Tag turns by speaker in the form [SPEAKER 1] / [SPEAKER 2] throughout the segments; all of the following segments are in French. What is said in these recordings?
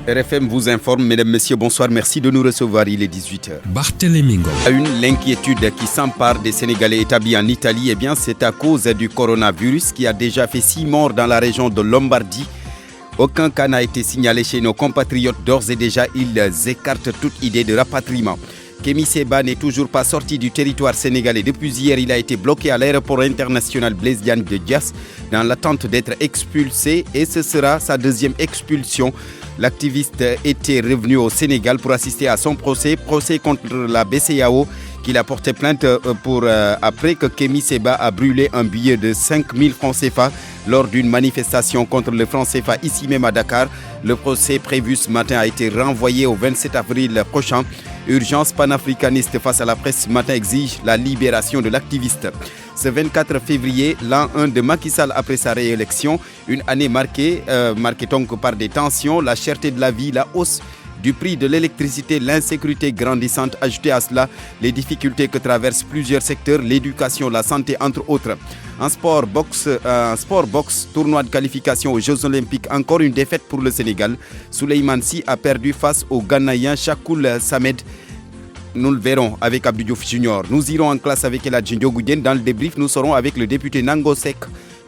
[SPEAKER 1] RFM vous informe, mesdames, messieurs, bonsoir, merci de nous recevoir, il est 18h.
[SPEAKER 2] Barthélémy Ngom.
[SPEAKER 1] L'inquiétude qui s'empare des Sénégalais établis en Italie, c'est à cause du coronavirus qui a déjà fait 6 morts dans la région de Lombardie. Aucun cas n'a été signalé chez nos compatriotes, d'ores et déjà, ils écartent toute idée de rapatriement. Kémi Séba n'est toujours pas sorti du territoire sénégalais. Depuis hier, il a été bloqué à l'aéroport international Blaise Diagne de Diass dans l'attente d'être expulsé et ce sera sa deuxième expulsion. L'activiste était revenu au Sénégal pour assister à son procès contre la BCEAO qu'il a porté plainte après que Kémi Séba a brûlé un billet de 5 000 francs CFA lors d'une manifestation contre le franc CFA ici même à Dakar. Le procès prévu ce matin a été renvoyé au 27 avril prochain. Urgence panafricaniste face à la presse ce matin exige la libération de l'activiste. Ce 24 février, l'an 1 de Macky Sall après sa réélection, une année marquée donc par des tensions, la cherté de la vie, la hausse du prix de l'électricité, l'insécurité grandissante, ajoutée à cela les difficultés que traversent plusieurs secteurs, l'éducation, la santé entre autres. En sport boxe, tournoi de qualification aux Jeux Olympiques, encore une défaite pour le Sénégal. Souleymane Sy a perdu face au Ghanéen Chakoul Samed. Nous le verrons avec Abdou Diouf Junior. Nous irons en classe avec Eladji Ndiogou. Dans le débrief, nous serons avec le député Nango Seck,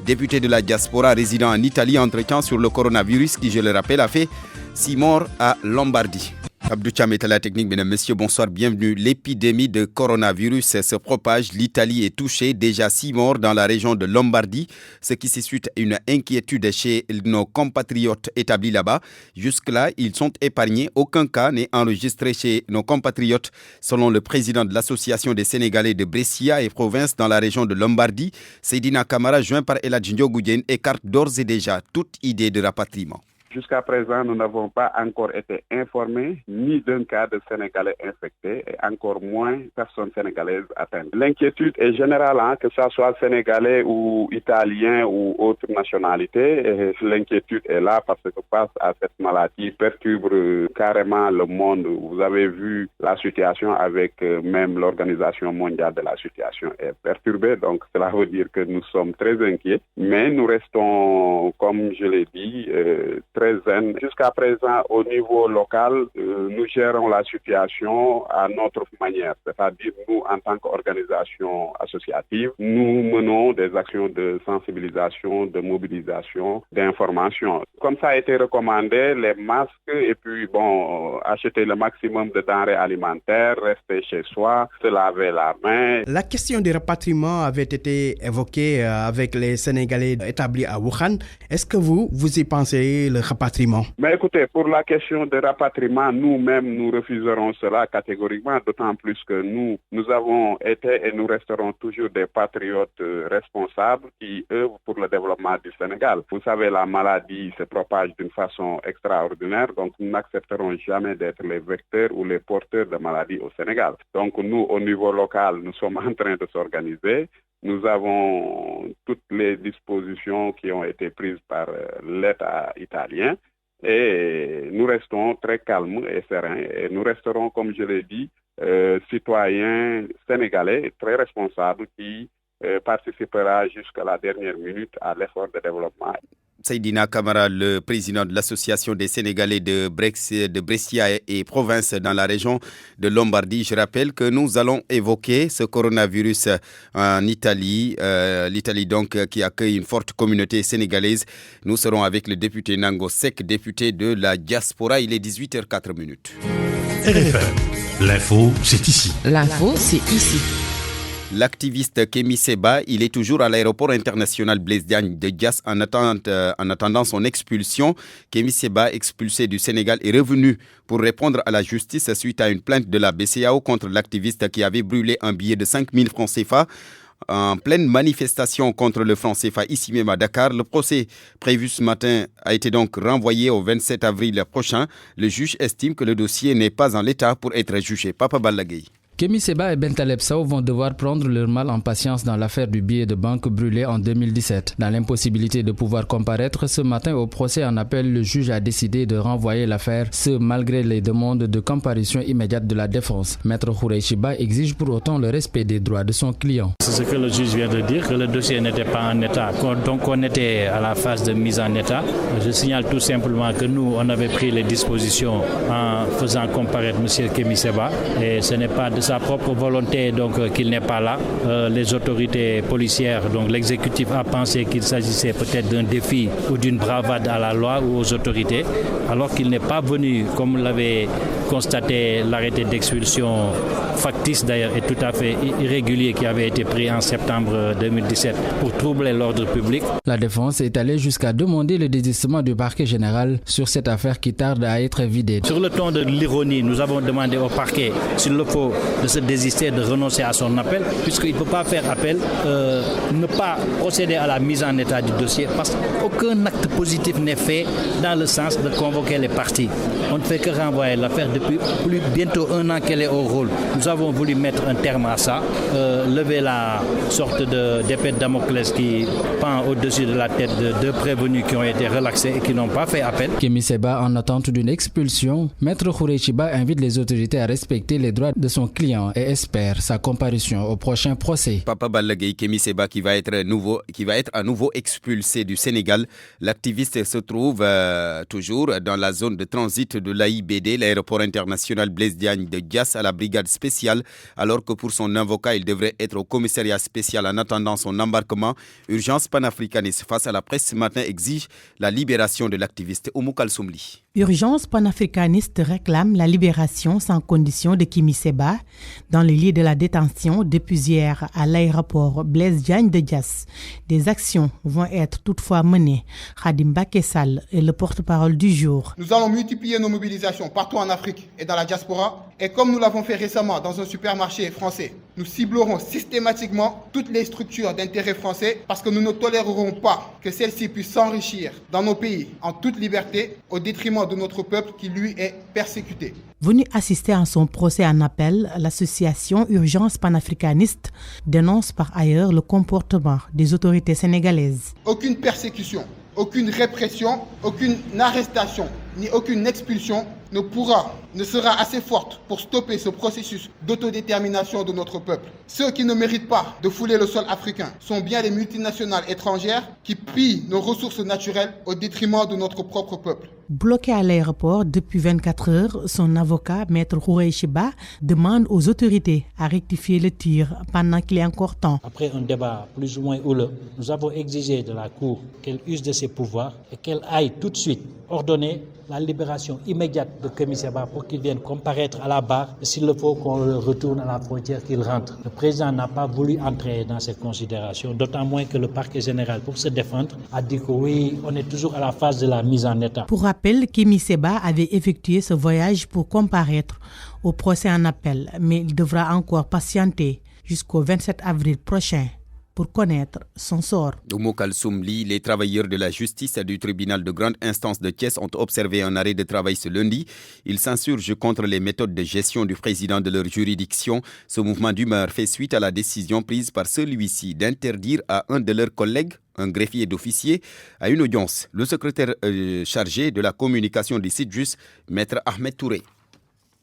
[SPEAKER 1] député de la diaspora résident en Italie, entretien sur le coronavirus qui, je le rappelle, a fait 6 morts à Lombardie. Abdou Cham est à la technique, mesdames, messieurs, bonsoir, bienvenue. L'épidémie de coronavirus se propage, l'Italie est touchée, déjà 6 morts dans la région de Lombardie, ce qui suscite une inquiétude chez nos compatriotes établis là-bas. Jusque-là, ils sont épargnés, aucun cas n'est enregistré chez nos compatriotes, selon le président de l'association des Sénégalais de Brescia et province dans la région de Lombardie. Seydina Camara, joint par Eladji Ndiogou, écarte d'ores et déjà toute idée de rapatriement.
[SPEAKER 3] Jusqu'à présent, nous n'avons pas encore été informés ni d'un cas de Sénégalais infectés et encore moins personnes sénégalaises atteintes. L'inquiétude est générale, que ce soit Sénégalais ou Italien ou autre nationalité. L'inquiétude est là parce que face à cette maladie perturbe carrément le monde. Vous avez vu la situation avec même l'Organisation mondiale de la situation est perturbée. Donc cela veut dire que nous sommes très inquiets. Mais nous restons, comme je l'ai dit, très zen. Jusqu'à présent, au niveau local, nous gérons la situation à notre manière. C'est-à-dire, nous, en tant qu'organisation associative, nous menons des actions de sensibilisation, de mobilisation, d'information. Comme ça a été recommandé, les masques et puis, acheter le maximum de denrées alimentaires, rester chez soi, se laver la main.
[SPEAKER 4] La question du rapatriement avait été évoquée avec les Sénégalais établis à Wuhan. Est-ce que vous y pensez, le rapatriement?
[SPEAKER 3] Mais écoutez, pour la question de rapatriement, nous-mêmes, nous refuserons cela catégoriquement, d'autant plus que nous avons été et nous resterons toujours des patriotes responsables qui œuvrent pour le développement du Sénégal. Vous savez, la maladie se propage d'une façon extraordinaire, donc nous n'accepterons jamais d'être les vecteurs ou les porteurs de maladies au Sénégal. Donc nous, au niveau local, nous sommes en train de s'organiser. Nous avons toutes les dispositions qui ont été prises par l'État italien et nous restons très calmes et sereins. Et nous resterons, comme je l'ai dit, citoyens sénégalais très responsables qui participera jusqu'à la dernière minute à l'effort de développement.
[SPEAKER 1] Seydina Camara, le président de l'association des Sénégalais de Brescia et province dans la région de Lombardie. Je rappelle que nous allons évoquer ce coronavirus en Italie, l'Italie donc qui accueille une forte communauté sénégalaise. Nous serons avec le député Nango Seck, député de la diaspora. Il est 18h04.
[SPEAKER 2] RFM, l'info c'est ici.
[SPEAKER 5] L'info c'est ici.
[SPEAKER 1] L'activiste Kémi Séba, il est toujours à l'aéroport international Blaise Diagne de Diass en attendant son expulsion. Kémi Séba, expulsé du Sénégal, est revenu pour répondre à la justice suite à une plainte de la BCEAO contre l'activiste qui avait brûlé un billet de 5 000 francs CFA en pleine manifestation contre le franc CFA ici même à Dakar. Le procès prévu ce matin a été donc renvoyé au 27 avril prochain. Le juge estime que le dossier n'est pas en l'état pour être jugé. Papa Ballagay.
[SPEAKER 5] Kémi Séba et Bentaleb Sow vont devoir prendre leur mal en patience dans l'affaire du billet de banque brûlé en 2017. Dans l'impossibilité de pouvoir comparaître ce matin au procès en appel, le juge a décidé de renvoyer l'affaire, ce malgré les demandes de comparution immédiate de la défense. Maître Khourey Chiba exige pour autant le respect des droits de son client.
[SPEAKER 6] C'est ce que le juge vient de dire, que le dossier n'était pas en état, donc on était à la phase de mise en état. Je signale tout simplement que nous, on avait pris les dispositions en faisant comparaître M. Kémi Séba et ce n'est pas de sa propre volonté donc qu'il n'est pas là. Les autorités policières, donc l'exécutif a pensé qu'il s'agissait peut-être d'un défi ou d'une bravade à la loi ou aux autorités, alors qu'il n'est pas venu, comme l'avait constaté l'arrêté d'expulsion factice d'ailleurs et tout à fait irrégulier qui avait été pris en septembre 2017 pour troubler l'ordre public.
[SPEAKER 5] La défense est allée jusqu'à demander le désistement du parquet général sur cette affaire qui tarde à être vidée.
[SPEAKER 6] Sur le ton de l'ironie, nous avons demandé au parquet, s'il le faut, de se désister, de renoncer à son appel, puisqu'il ne peut pas faire appel, ne pas procéder à la mise en état du dossier, parce qu'aucun acte positif n'est fait dans le sens de convoquer les parties. On ne fait que renvoyer l'affaire depuis bientôt 1 an qu'elle est au rôle. Nous avons voulu mettre un terme à ça, lever la sorte d'épée de Damoclès qui pend au-dessus de la tête de 2 prévenus qui ont été relaxés et qui n'ont pas fait appel.
[SPEAKER 5] Kémi Séba en attente d'une expulsion, Maître Khourey Chiba invite les autorités à respecter les droits de son client et espère sa comparution au prochain procès.
[SPEAKER 1] Papa Balla-Gaye, Kémi Séba qui va être à nouveau expulsé du Sénégal. L'activiste se trouve toujours dans la zone de transit de l'AIBD, l'aéroport international Blaise Diagne de Diass, à la brigade spéciale, alors que pour son avocat, il devrait être au commissariat spécial en attendant son embarquement. Urgence panafricaniste face à la presse ce matin exige la libération de l'activiste Oumou Kalsoum Ly.
[SPEAKER 7] Urgence panafricaniste réclame la libération sans condition de Kémi Séba dans le lieu de la détention depuis hier à l'aéroport Blaise Diagne de Diass. Des actions vont être toutefois menées. Khadim Bakessal est le porte-parole du jour.
[SPEAKER 8] Nous allons multiplier nos mobilisations partout en Afrique et dans la diaspora. Et comme nous l'avons fait récemment dans un supermarché français, nous ciblerons systématiquement toutes les structures d'intérêt français parce que nous ne tolérerons pas que celles-ci puissent s'enrichir dans nos pays en toute liberté au détriment de notre peuple qui lui est persécuté.
[SPEAKER 7] Venu assister à son procès en appel, l'association Urgence panafricaniste dénonce par ailleurs le comportement des autorités sénégalaises.
[SPEAKER 8] Aucune persécution, aucune répression, aucune arrestation, ni aucune expulsion ne sera assez forte pour stopper ce processus d'autodétermination de notre peuple. Ceux qui ne méritent pas de fouler le sol africain sont bien les multinationales étrangères qui pillent nos ressources naturelles au détriment de notre propre peuple.
[SPEAKER 7] Bloqué à l'aéroport depuis 24 heures, son avocat, Maître Khourey Chiba, demande aux autorités à rectifier le tir pendant qu'il est encore temps.
[SPEAKER 6] Après un débat plus ou moins houleux, nous avons exigé de la Cour qu'elle use de ses pouvoirs et qu'elle aille tout de suite ordonner la libération immédiate de Kémi Séba pour qu'il vienne comparaître à la barre. S'il le faut, qu'on le retourne à la frontière, qu'il rentre. Le président n'a pas voulu entrer dans cette considération, d'autant moins que le parquet général, pour se défendre, a dit que oui, on est toujours à la phase de la mise en état.
[SPEAKER 7] Pour rappel, Kémi Séba avait effectué ce voyage pour comparaître au procès en appel, mais il devra encore patienter jusqu'au 27 avril prochain pour connaître son sort.
[SPEAKER 1] Oumou Kalsoum Ly, les travailleurs de la justice du tribunal de grande instance de Thiès ont observé un arrêt de travail ce lundi. Ils s'insurgent contre les méthodes de gestion du président de leur juridiction. Ce mouvement d'humeur fait suite à la décision prise par celui-ci d'interdire à un de leurs collègues, un greffier d'officier, à une audience. Le secrétaire chargé de la communication du SYTJUST, Maître Ahmed Touré.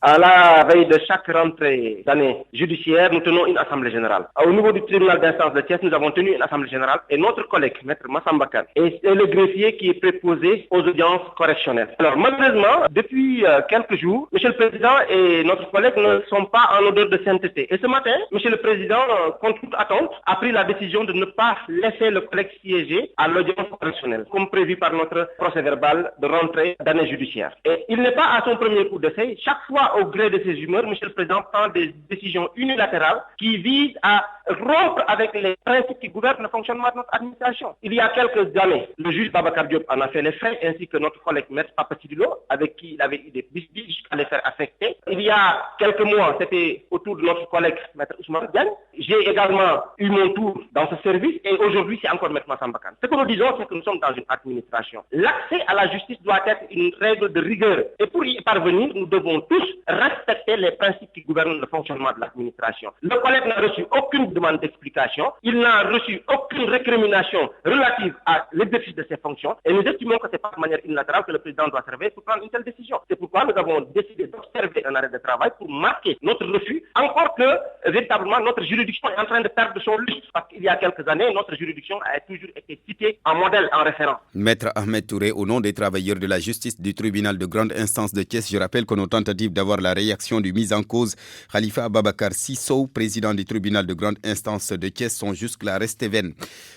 [SPEAKER 9] À la veille de chaque rentrée d'année judiciaire, nous tenons une assemblée générale. Au niveau du tribunal d'instance de Thiès, nous avons tenu une assemblée générale et notre collègue, Maître Massamba Kane, est le greffier qui est préposé aux audiences correctionnelles. Alors malheureusement, depuis quelques jours, M. le Président et notre collègue ne sont pas en odeur de sainteté. Et ce matin, M. le Président, contre toute attente, a pris la décision de ne pas laisser le collègue siéger à l'audience correctionnelle, comme prévu par notre procès-verbal de rentrée d'année judiciaire. Et il n'est pas à son premier coup d'essai. Chaque fois, au gré de ses humeurs, M. le Président prend des décisions unilatérales qui visent à rompre avec les principes qui gouvernent le fonctionnement de notre administration. Il y a quelques années, le juge Babacar Diop en a fait les frais, ainsi que notre collègue Maître Papa Sidilo, avec qui il avait eu des bisbilles jusqu'à les faire affecter. Il y a quelques mois, c'était autour de notre collègue Maître Ousmane Diagne. J'ai également eu mon tour dans ce service et aujourd'hui, c'est encore Maître Massamba Kane. Ce que nous disons, c'est que nous sommes dans une administration. L'accès à la justice doit être une règle de rigueur. Et pour y parvenir, nous devons tous respecter les principes qui gouvernent le fonctionnement de l'administration. Le collègue n'a reçu aucune demande d'explication, il n'a reçu aucune récrimination relative à l'exercice de ses fonctions et nous estimons que c'est pas de manière unilatérale que le président doit servir pour prendre une telle décision. C'est pourquoi nous avons décidé d'observer un arrêt de travail pour marquer notre refus, encore que véritablement notre juridiction est en train de perdre son lustre parce qu'il y a quelques années, notre juridiction a toujours été citée en modèle, en référence.
[SPEAKER 1] Maître Ahmed Touré, au nom des travailleurs de la justice du tribunal de grande instance de Thiès, je rappelle que nos tentatives d'avoir la réaction du mis en cause Khalifa Ababakar Sissou, président du tribunal de grande instance de Thiès, sont jusque-là restées vaines.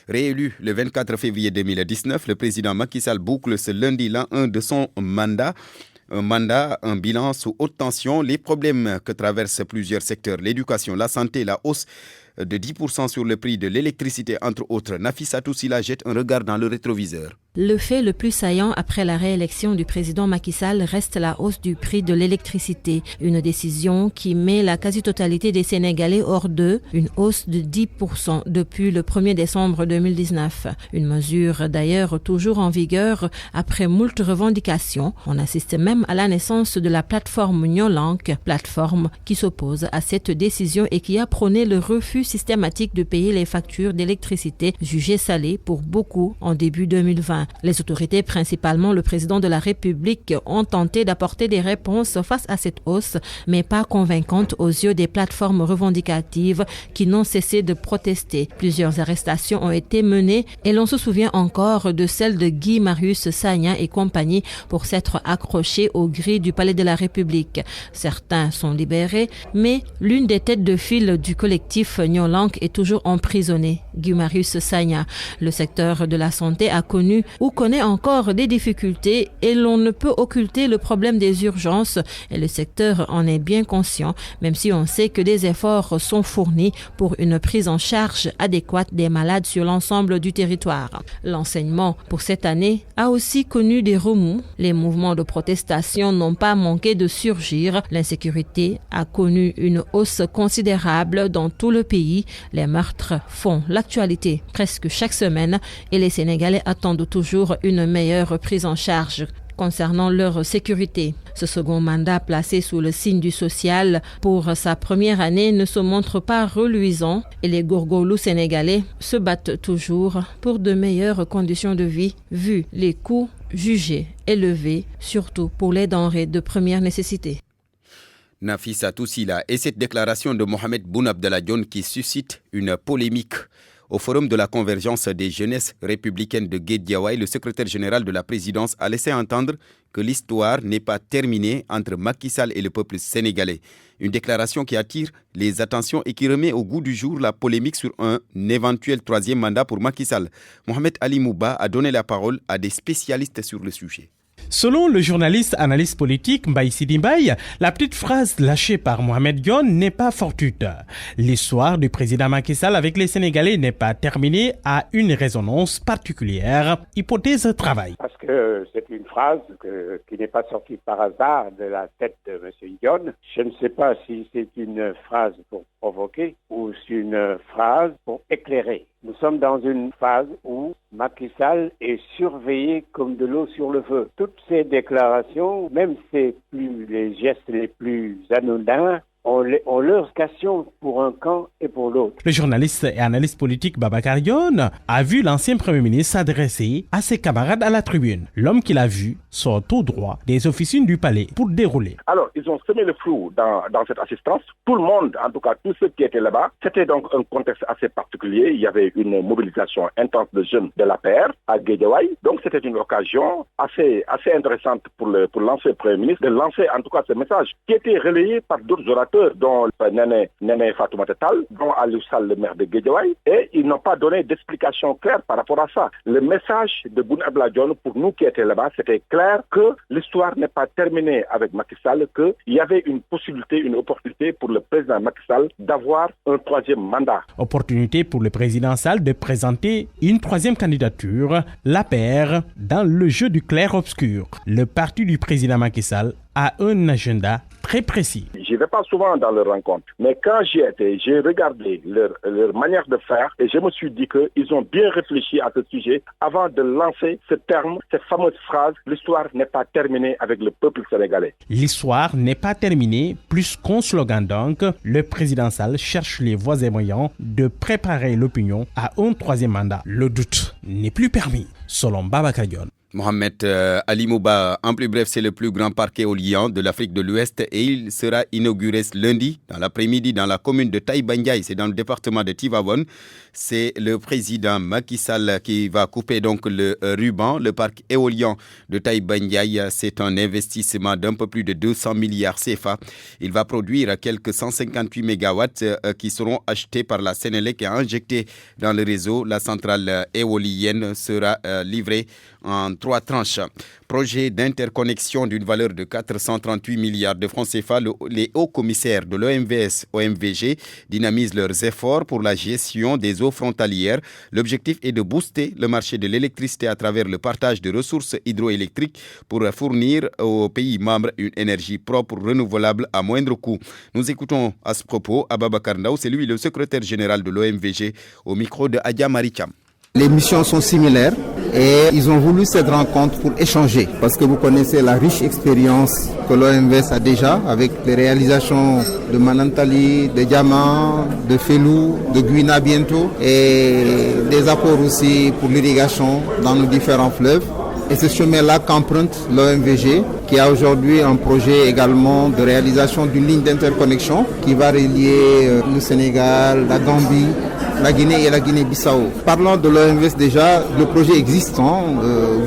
[SPEAKER 1] Réélu le 24 février 2019, le président Macky Sall boucle ce lundi l'an 1 de son mandat. Un bilan sous haute tension, les problèmes que traversent plusieurs secteurs, l'éducation, la santé, la hausse de 10% sur le prix de l'électricité, entre autres. Nafissatou Sila jette un regard dans le rétroviseur.
[SPEAKER 10] Le fait le plus saillant après la réélection du président Macky Sall reste la hausse du prix de l'électricité. Une décision qui met la quasi-totalité des Sénégalais hors d'eux, une hausse de 10% depuis le 1er décembre 2019. Une mesure d'ailleurs toujours en vigueur après moult revendications. On assiste même à la naissance de la plateforme Nyolank, plateforme qui s'oppose à cette décision et qui a prôné le refus systématique de payer les factures d'électricité jugées salées pour beaucoup en début 2020. Les autorités, principalement le président de la République, ont tenté d'apporter des réponses face à cette hausse, mais pas convaincantes aux yeux des plateformes revendicatives qui n'ont cessé de protester. Plusieurs arrestations ont été menées et l'on se souvient encore de celle de Guy Marius Sagna et compagnie pour s'être accrochés aux grilles du Palais de la République. Certains sont libérés, mais l'une des têtes de file du collectif Nyolank est toujours emprisonnée, Guy Marius Sagna. Le secteur de la santé a connu ou connaît encore des difficultés et l'on ne peut occulter le problème des urgences et le secteur en est bien conscient, même si on sait que des efforts sont fournis pour une prise en charge adéquate des malades sur l'ensemble du territoire. L'enseignement pour cette année a aussi connu des remous. Les mouvements de protestation n'ont pas manqué de surgir. L'insécurité a connu une hausse considérable dans tout le pays. Les meurtres font l'actualité presque chaque semaine et les Sénégalais attendent toujours une meilleure prise en charge concernant leur sécurité. Ce second mandat placé sous le signe du social pour sa première année ne se montre pas reluisant et les gourgoulous sénégalais se battent toujours pour de meilleures conditions de vie vu les coûts jugés élevés, surtout pour les denrées de première nécessité.
[SPEAKER 1] Nafissatou Sila et cette déclaration de Mohamed Boun Abdallah Dionne qui suscite une polémique. Au forum de la convergence des jeunesses républicaines de Guédiawaye, le secrétaire général de la présidence a laissé entendre que l'histoire n'est pas terminée entre Macky Sall et le peuple sénégalais. Une déclaration qui attire les attentions et qui remet au goût du jour la polémique sur un éventuel troisième mandat pour Macky Sall. Mohamed Ali Mouba a donné la parole à des spécialistes sur le sujet.
[SPEAKER 11] Selon le journaliste analyste politique Mbaye Sidi Mbaye, la petite phrase lâchée par Mohamed Dionne n'est pas fortuite. L'histoire du président Macky Sall avec les Sénégalais n'est pas terminée à une résonance particulière. Hypothèse travail.
[SPEAKER 12] Parce que c'est une phrase qui n'est pas sortie par hasard de la tête de M. Dionne. Je ne sais pas si c'est une phrase pour provoquer ou c'est une phrase pour éclairer. Nous sommes dans une phase où Macky Sall est surveillé comme de l'eau sur le feu. Toutes ces déclarations, même les gestes les plus anodins, on leur question pour un camp et pour l'autre.
[SPEAKER 11] Le journaliste et analyste politique Babacar Dionne a vu l'ancien Premier ministre s'adresser à ses camarades à la tribune. L'homme qu'il a vu sort tout droit des officines du palais pour dérouler.
[SPEAKER 13] Alors, ils ont semé le flou dans cette assistance. Tout le monde, en tout cas tous ceux qui étaient là-bas, c'était donc un contexte assez particulier. Il y avait une mobilisation intense de jeunes de l'APR à Guédiawaye. Donc c'était une occasion assez intéressante pour l'ancien Premier ministre de lancer en tout cas ce message qui était relayé par d'autres orateurs dont Néné Fatoumata Tall, dont Aliou Sall, le maire de Guédiawaye, et ils n'ont pas donné d'explication claire par rapport à ça. Le message de Boun Abdallah Dionne, pour nous qui étions là-bas, c'était clair que l'histoire n'est pas terminée avec Macky Sall, qu'il y avait une possibilité, une opportunité pour le président Macky Sall d'avoir un troisième mandat.
[SPEAKER 11] Opportunité pour le président Sall de présenter une troisième candidature, l'APR, dans le jeu du clair-obscur. Le parti du président Macky Sall a un agenda très précis.
[SPEAKER 13] Je ne vais pas souvent dans leurs rencontres, mais quand j'y étais, j'ai regardé leur manière de faire et je me suis dit qu'ils ont bien réfléchi à ce sujet avant de lancer ce terme, cette fameuse phrase « L'histoire n'est pas terminée avec le peuple sénégalais ».
[SPEAKER 11] L'histoire n'est pas terminée, plus qu'un slogan donc, le président Sall cherche les voies et moyens de préparer l'opinion à un troisième mandat. Le doute n'est plus permis, selon Babacar Dione.
[SPEAKER 1] Mohamed Ali Mouba, en plus bref, c'est le plus grand parc éolien de l'Afrique de l'Ouest et il sera inauguré lundi dans l'après-midi dans la commune de Taïba-Ndiaye, c'est dans le département de Tivaouane. C'est le président Macky Sall qui va couper donc le ruban. Le parc éolien de Taïba-Ndiaye, c'est un investissement d'un peu plus de 200 milliards CFA. Il va produire quelques 158 mégawatts qui seront achetés par la Sénélec et injectés dans le réseau. La centrale éolienne sera livrée en 3 tranches. Projet d'interconnexion d'une valeur de 438 milliards de francs CFA. Les hauts commissaires de l'OMVS, OMVG, dynamisent leurs efforts pour la gestion des eaux frontalières. L'objectif est de booster le marché de l'électricité à travers le partage de ressources hydroélectriques pour fournir aux pays membres une énergie propre, renouvelable à moindre coût. Nous écoutons à ce propos Ababacar Ndao, c'est lui le secrétaire général de l'OMVG, au micro de Adia Maricham.
[SPEAKER 14] Les missions sont similaires et ils ont voulu cette rencontre pour échanger parce que vous connaissez la riche expérience que l'OMVS a déjà avec les réalisations de Manantali, de Diamant, de Felou, de Guina bientôt et des apports aussi pour l'irrigation dans nos différents fleuves. Et ce chemin-là qu'emprunte l'OMVG qui a aujourd'hui un projet également de réalisation d'une ligne d'interconnexion qui va relier le Sénégal, la Gambie, la Guinée et la Guinée-Bissau. Parlant de l'OMVS déjà, le projet existant,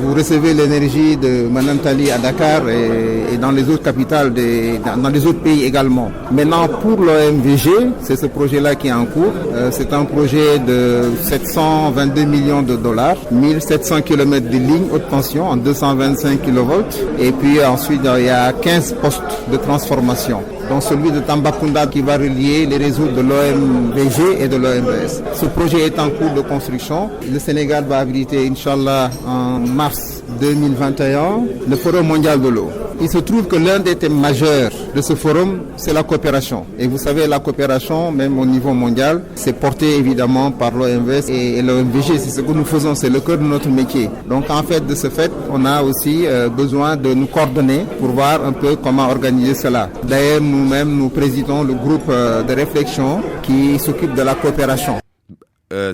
[SPEAKER 14] vous recevez l'énergie de Manantali à Dakar et dans les autres capitales, dans les autres pays également. Maintenant pour l'OMVG, c'est ce projet-là qui est en cours. C'est un projet de 722 millions de dollars, 1700 km de ligne haute tension en 225 kV et puis ensuite il y a 15 postes de transformation, dont celui de Tambacounda qui va relier les réseaux de l'OMVG et de l'OMVS. Ce projet est en cours de construction. Le Sénégal va habiliter, Inch'Allah, en mars 2021, le Forum mondial de l'eau. Il se trouve que l'un des thèmes majeurs de ce forum, c'est la coopération. Et vous savez, la coopération, même au niveau mondial, c'est porté évidemment par l'OMVS et l'OMVG. C'est ce que nous faisons, c'est le cœur de notre métier. Donc en fait, de ce fait, on a aussi besoin de nous coordonner pour voir un peu comment organiser cela. D'ailleurs, nous-mêmes, nous présidons le groupe de réflexion qui s'occupe de la coopération.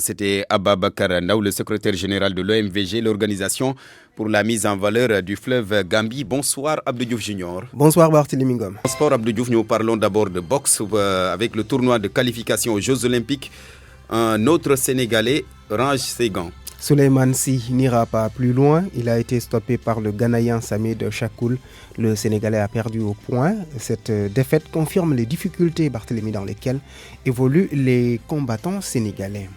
[SPEAKER 1] C'était Ababacar Ndao, le secrétaire général de l'OMVG, l'organisation pour la mise en valeur du fleuve Gambie. Bonsoir Abdou Diouf Junior.
[SPEAKER 15] Bonsoir Barthélémy Ngom.
[SPEAKER 1] Sport Abdou Diouf, nous parlons d'abord de boxe avec le tournoi de qualification aux Jeux Olympiques. Un autre Sénégalais range ses gants.
[SPEAKER 15] Souleymane Sy n'ira pas plus loin. Il a été stoppé par le Ghanéen Samed Chakoul. Le Sénégalais a perdu au point. Cette défaite confirme les difficultés, Barthélémy, dans lesquelles évoluent les combattants sénégalais.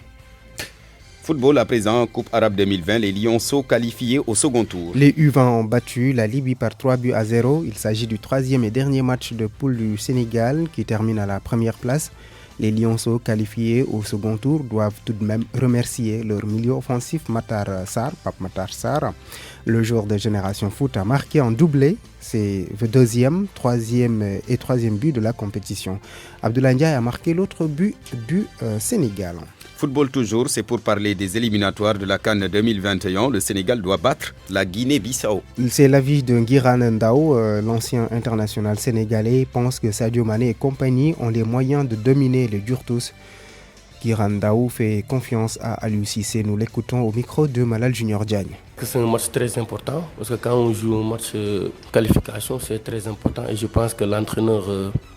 [SPEAKER 1] Football à présent, Coupe arabe 2020, les Lionceaux qualifiés au second tour.
[SPEAKER 15] Les U20 ont battu la Libye par 3-0. Il s'agit du troisième et dernier match de poule du Sénégal qui termine à la première place. Les Lionceaux qualifiés au second tour doivent tout de même remercier leur milieu offensif Pape Matar Sarr. Le joueur de Génération Foot a marqué en doublé. C'est le deuxième, troisième et troisième but de la compétition. Abdoulaye Ndiaye a marqué l'autre but du Sénégal.
[SPEAKER 1] Football toujours, c'est pour parler des éliminatoires de la CAN 2021. Le Sénégal doit battre la Guinée-Bissau.
[SPEAKER 15] C'est l'avis de Guirane Ndao, l'ancien international sénégalais, pense que Sadio Mané et compagnie ont les moyens de dominer les Djurtous. Guirane Ndao fait confiance à Aliou Cissé. Nous l'écoutons au micro de Malal Junior Diagne.
[SPEAKER 16] C'est un match très important parce que quand on joue un match qualification, c'est très important et je pense que l'entraîneur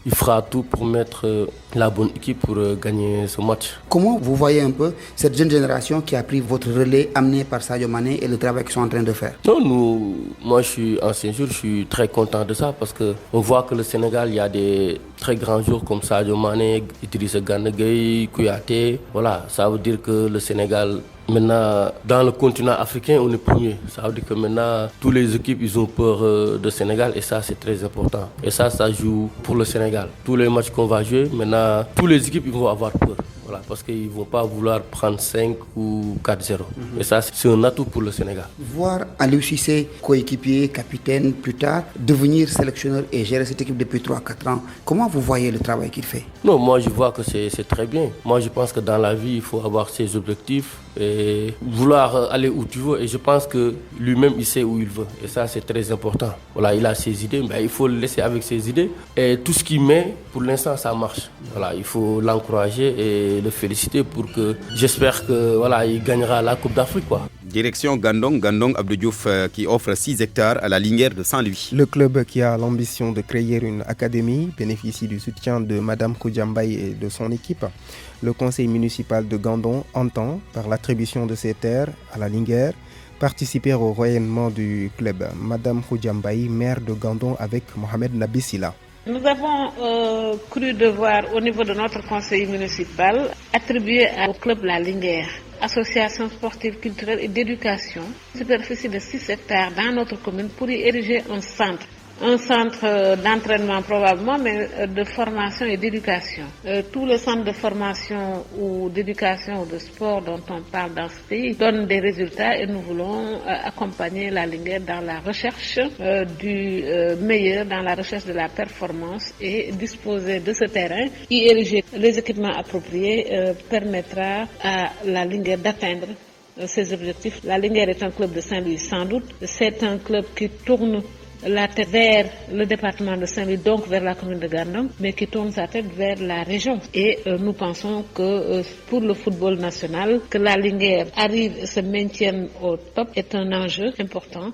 [SPEAKER 16] il fera tout pour mettre la bonne équipe pour gagner ce match.
[SPEAKER 17] Comment vous voyez un peu cette jeune génération qui a pris votre relais amené par Sadio Mané et le travail qu'ils sont en train de faire?
[SPEAKER 16] Non, moi je suis ancien joueur, je suis très content de ça parce qu'on voit que le Sénégal, il y a des très grands joueurs comme Sadio Mané, Idrissa Gana Gueye, Kouyaté. Voilà, ça veut dire que le Sénégal, maintenant, dans le continent africain, on est premier. Ça veut dire que maintenant, toutes les équipes, ils ont peur du Sénégal et ça, c'est très important. Et ça joue pour le Sénégal. Tous les matchs qu'on va jouer, maintenant, toutes les équipes, ils vont avoir peur. Voilà, parce qu'ils ne vont pas vouloir prendre 5 ou 4-0. Et ça, c'est un atout pour le Sénégal.
[SPEAKER 17] Voir Aliou Cissé, coéquipier, capitaine, plus tard, devenir sélectionneur et gérer cette équipe depuis 3-4 ans, comment vous voyez le travail qu'il fait?
[SPEAKER 16] Non, moi je vois que c'est très bien. Moi je pense que dans la vie, il faut avoir ses objectifs et vouloir aller où tu veux. Et je pense que lui-même, il sait où il veut. Et ça, c'est très important. Voilà, il a ses idées, mais il faut le laisser avec ses idées. Et tout ce qu'il met, pour l'instant, ça marche. Voilà, il faut l'encourager et le féliciter pour que, j'espère que voilà, il gagnera la Coupe d'Afrique, quoi.
[SPEAKER 1] Direction Gandon Abdou Diouf qui offre 6 hectares à la Linière de Saint-Louis.
[SPEAKER 15] Le club qui a l'ambition de créer une académie bénéficie du soutien de Madame Koudjambaye et de son équipe. Le conseil municipal de Gandon entend, par l'attribution de ces terres à la Linière, participer au rayonnement du club. Madame Koudjambaye, maire de Gandon avec Mohamed Nabissila.
[SPEAKER 18] Nous avons cru devoir, au niveau de notre conseil municipal, attribuer au club La Linière, association sportive, culturelle et d'éducation, une superficie de 6 hectares dans notre commune pour y ériger un centre. Un centre d'entraînement probablement, mais de formation et d'éducation. Tous les centres de formation ou d'éducation ou de sport dont on parle dans ce pays donnent des résultats et nous voulons accompagner la Linière dans la recherche du meilleur, dans la recherche de la performance et disposer de ce terrain. Y ériger les équipements appropriés permettra à la Linière d'atteindre ses objectifs. La Linière est un club de Saint-Louis sans doute. C'est un club qui tourne la tête vers le département de Saint-Louis, donc vers la commune de Gandon, mais qui tourne sa tête vers la région. Et nous pensons que pour le football national, que la Linière arrive et se maintienne au top est un enjeu important.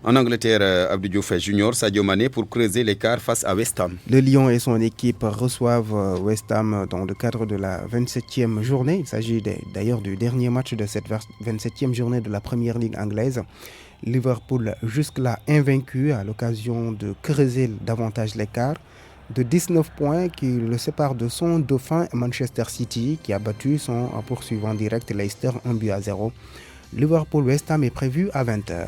[SPEAKER 1] En Angleterre, Abdou Diouf Junior, Sadio Mané pour creuser l'écart face à West Ham.
[SPEAKER 15] Le Lyon et son équipe reçoivent West Ham dans le cadre de la 27e journée. Il s'agit d'ailleurs du dernier match de cette 27e journée de la Première Ligue anglaise. Liverpool jusque-là invaincu à l'occasion de creuser davantage l'écart de 19 points qui le séparent de son dauphin Manchester City qui a battu son poursuivant direct Leicester 1-0. Liverpool-West Ham est prévu à 20h.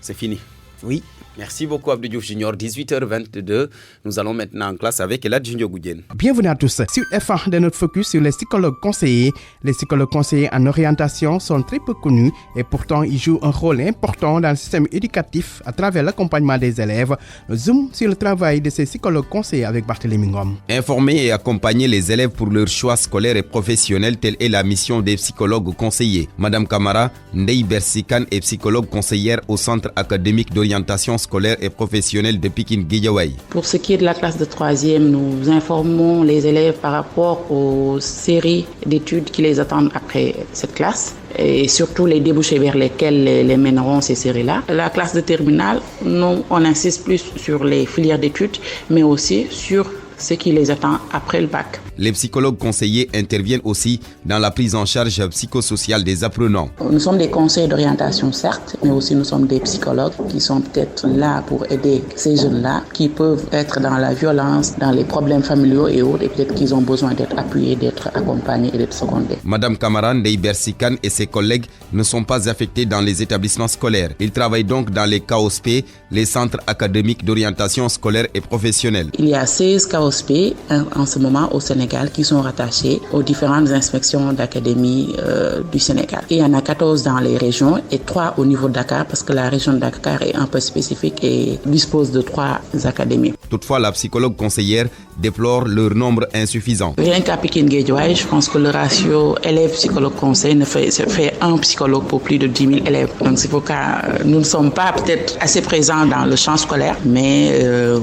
[SPEAKER 1] C'est fini.
[SPEAKER 15] Oui.
[SPEAKER 1] Merci beaucoup Abdou Diouf Junior, 18h22. Nous allons maintenant en classe avec Elad Junior Goudien.
[SPEAKER 4] Bienvenue à tous. Sur F1 de notre focus sur les psychologues conseillers. Les psychologues conseillers en orientation sont très peu connus et pourtant ils jouent un rôle important dans le système éducatif à travers l'accompagnement des élèves. Zoom sur le travail de ces psychologues conseillers avec Barthélémy Ngom.
[SPEAKER 1] Informer et accompagner les élèves pour leur choix scolaire et professionnel, telle est la mission des psychologues conseillers. Madame Kamara Ndei Bersikan est psychologue conseillère au Centre académique d'orientation scolaire et professionnelle de Pikine Guédiawaye.
[SPEAKER 19] Pour ce qui est de la classe de 3e, nous informons les élèves par rapport aux séries d'études qui les attendent après cette classe et surtout les débouchés vers lesquels les mèneront ces séries-là. La classe de terminale, nous, on insiste plus sur les filières d'études, mais aussi sur ce qui les attend après le bac.
[SPEAKER 1] Les psychologues conseillers interviennent aussi dans la prise en charge psychosociale des apprenants.
[SPEAKER 19] Nous sommes des conseillers d'orientation certes, mais aussi nous sommes des psychologues qui sont peut-être là pour aider ces jeunes-là qui peuvent être dans la violence, dans les problèmes familiaux et autres, et peut-être qu'ils ont besoin d'être appuyés, d'être accompagnés et d'être secondés.
[SPEAKER 1] Madame Kamara Ndei Bersikan et ses collègues ne sont pas affectés dans les établissements scolaires. Ils travaillent donc dans les KOSP, les centres académiques d'orientation scolaire et professionnelle.
[SPEAKER 19] Il y a 16 KOSP en ce moment au Sénégal qui sont rattachés aux différentes inspections d'académie du Sénégal. Et il y en a 14 dans les régions et 3 au niveau de Dakar parce que la région de Dakar est un peu spécifique et dispose de 3 académies.
[SPEAKER 1] Toutefois, la psychologue conseillère déplore leur nombre insuffisant.
[SPEAKER 19] Rien qu'à Pikine Guédiawaye, je pense que le ratio élève-psychologue-conseil fait un psychologue pour plus de 10 000 élèves. Donc c'est pourquoi nous ne sommes pas peut-être assez présents dans le champ scolaire, mais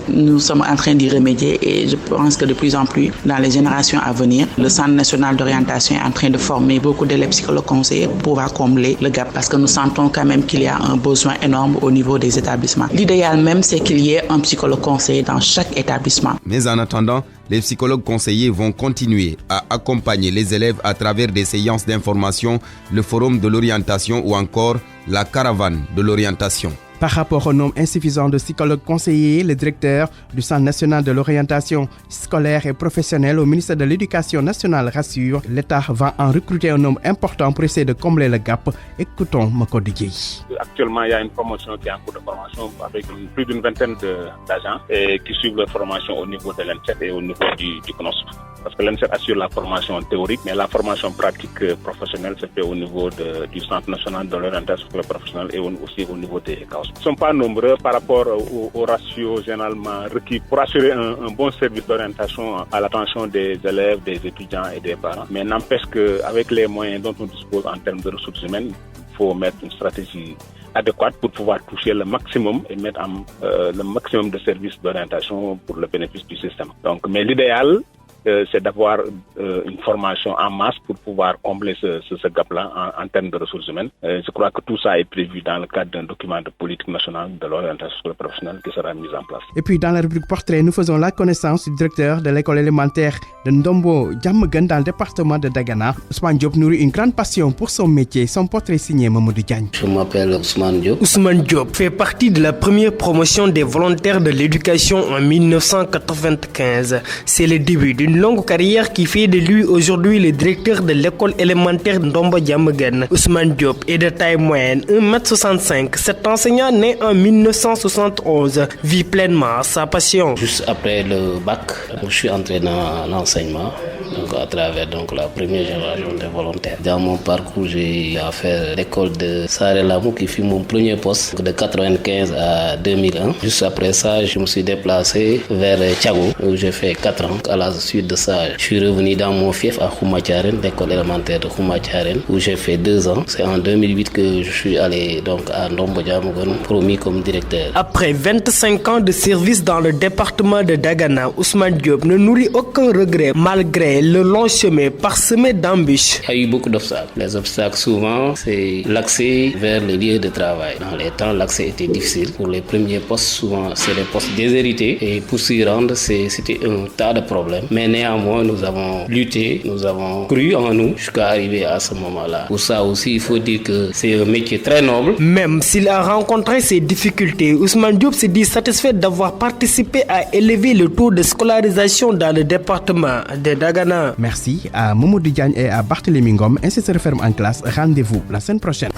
[SPEAKER 19] nous sommes en train d'y remédier et je pense que de plus en plus dans les générations à venir, le Centre national d'orientation est en train de former beaucoup d'élèves psychologues conseillers pour pouvoir combler le gap parce que nous sentons quand même qu'il y a un besoin énorme au niveau des établissements. L'idéal même, c'est qu'il y ait un psychologue conseiller dans chaque établissement.
[SPEAKER 1] Mais en attendant, les psychologues conseillers vont continuer à accompagner les élèves à travers des séances d'information, le forum de l'orientation ou encore la caravane de l'orientation.
[SPEAKER 4] Par rapport au nombre insuffisant de psychologues conseillers, le directeur du Centre national de l'orientation scolaire et professionnelle au ministère de l'Éducation nationale rassure, l'État va en recruter un nombre important pour essayer de combler le gap. Écoutons Mako Didier.
[SPEAKER 20] Actuellement, il y a une promotion qui est en cours de formation avec plus d'une vingtaine d'agents qui suivent leur formation au niveau de l'ENSET et au niveau du CNOSP. parce que l'ENSER assure la formation théorique, mais la formation pratique professionnelle se fait au niveau du Centre national de l'orientation professionnelle et aussi au niveau des CAOS. Ils ne sont pas nombreux par rapport au ratio généralement requis pour assurer un bon service d'orientation à l'attention des élèves, des étudiants et des parents. Mais n'empêche qu'avec les moyens dont on dispose en termes de ressources humaines, il faut mettre une stratégie adéquate pour pouvoir toucher le maximum et mettre le maximum de services d'orientation pour le bénéfice du système. Donc, mais l'idéal, c'est d'avoir une formation en masse pour pouvoir combler ce gap-là en termes de ressources humaines. Je crois que tout ça est prévu dans le cadre d'un document de politique nationale de l'orientation professionnelle qui sera mis en place.
[SPEAKER 4] Et puis dans la rubrique portrait, nous faisons la connaissance du directeur de l'école élémentaire de Ndombo Diamaguène dans le département de Dagana. Ousmane Diop nourrit une grande passion pour son métier. Son portrait signé Mamadou Diagne.
[SPEAKER 21] Je m'appelle Ousmane Diop.
[SPEAKER 22] Ousmane Diop fait partie de la première promotion des volontaires de l'éducation en 1995. C'est le début d'une longue carrière qui fait de lui aujourd'hui le directeur de l'école élémentaire Ndombo Diamaguène. Ousmane Diop est de taille moyenne, 1m65. Cet enseignant né en 1971 vit pleinement sa passion.
[SPEAKER 21] Juste après le bac, je suis entré dans l'enseignement. Donc à travers la première génération des volontaires. Dans mon parcours, j'ai fait l'école de Saré-Lamou qui fut mon premier poste de 1995 à 2001. Juste après ça, je me suis déplacé vers Thiago où j'ai fait 4 ans. À la suite de ça, je suis revenu dans mon fief à Khoumatiaren, l'école élémentaire de Khoumatiaren où j'ai fait 2 ans. C'est en 2008 que je suis allé à Ndombo Diamaguène, promis comme directeur.
[SPEAKER 22] Après 25 ans de service dans le département de Dagana, Ousmane Diop ne nourrit aucun regret malgré le long chemin parsemé d'embûches.
[SPEAKER 21] Il y a eu beaucoup d'obstacles. Les obstacles, souvent, c'est l'accès vers les lieux de travail. Dans les temps, l'accès était difficile. Pour les premiers postes, souvent, c'est des postes déshérités. Et pour s'y rendre, c'était un tas de problèmes. Mais néanmoins, nous avons lutté, nous avons cru en nous jusqu'à arriver à ce moment-là. Pour ça aussi, il faut dire que c'est un métier très noble.
[SPEAKER 22] Même s'il a rencontré ces difficultés, Ousmane Diop se dit satisfait d'avoir participé à élever le taux de scolarisation dans le département de Dagana.
[SPEAKER 4] Merci à Mamadou Diagne et à Barthélémy Ngom. Ainsi se referme en classe. Rendez-vous la semaine prochaine.